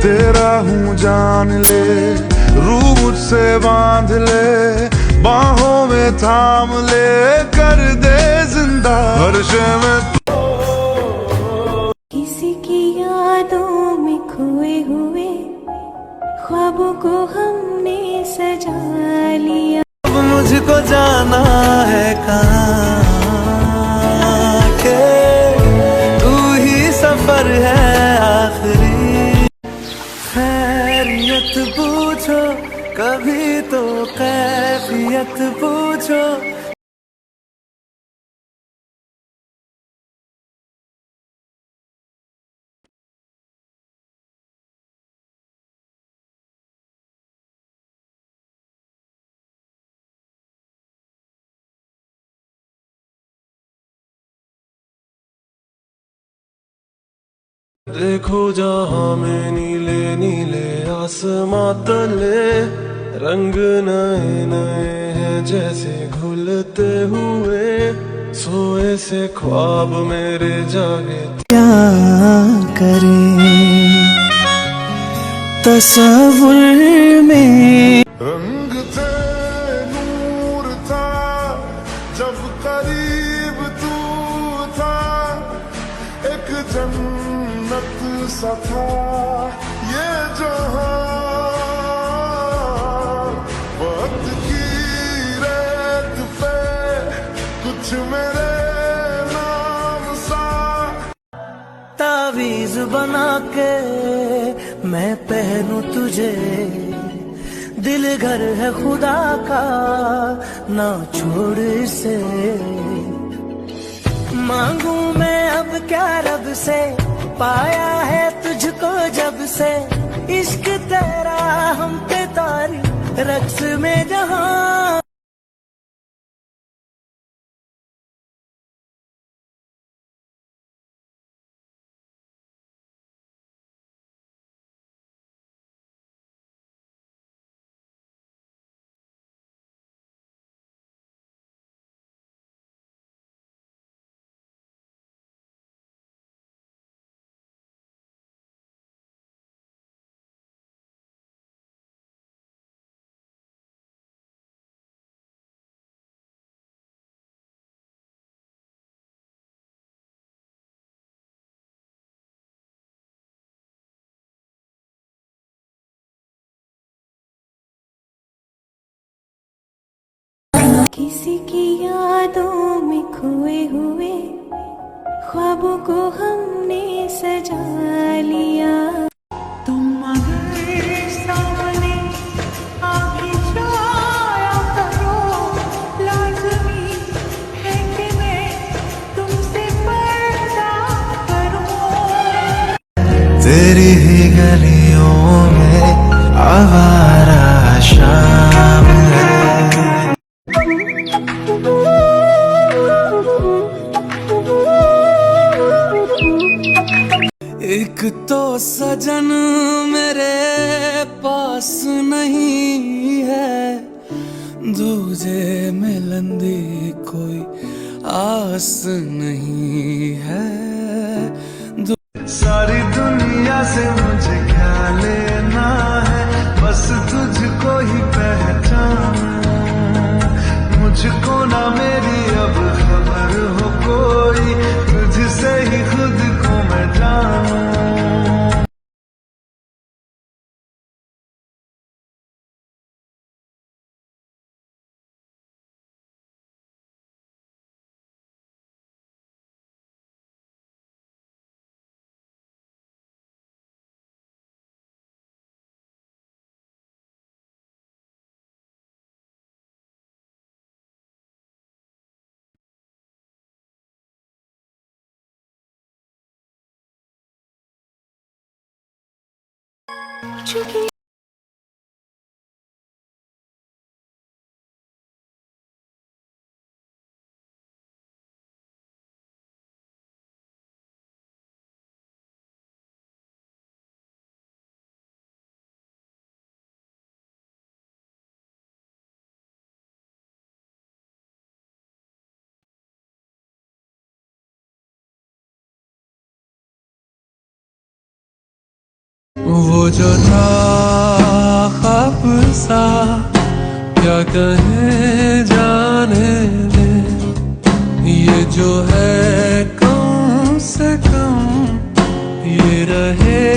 तेरा हूँ जान ले, रूह मुझसे बांध ले, बाहों में थाम ले, कर दे जिंदा हर शय में। किसी की यादों में खोए हुए ख्वाबों को हमने सजा लिया। अब मुझको जाना है कहाँ के तू ही सफर है आखिरी। खैरियत पूछो कभी तो कैफियत पूछो। देखो जहाँ में नीले नीले आसमां तले, रंग नए नए हैं जैसे घुलते हुए, सोए से ख्वाब मेरे जागे। क्या करें तस्वीर में रंग थे नूर था जब करीब तू था, एक जन्नत सा था ये जहां, वक्त की रेत पे कुछ मेरे नाम सा। तावीज बना के मैं पहनूं तुझे, दिल घर है खुदा का ना छोड़ इसे। मांगू मैं अब क्या रब से, पाया है तुझको जब से, इश्क तेरा हम पे तारी रक्स में जहां। किसी की यादों में खोए हुए ख्वाबों को हमने सजा लिया। तुम अगर सामने आके जाया करो, लाज़मी है कि मैं तुमसे पर्दा करूं। तेरी ही गलियों में आवारा शाम है। एक तो सजन मेरे पास नहीं है, दूजे मिलन दी कोई आस नहीं है। सारी दुनिया से मुझे क्या लेना है, बस तुझको ही पहचाना। मुझको ना मेरी अब खबर हो कोई, तुझसे ही खुद को मैं जानूं। चुकी वो जो था ख्वाब सा क्या कहे जाने दे, ये जो है कम से कम ये रहे।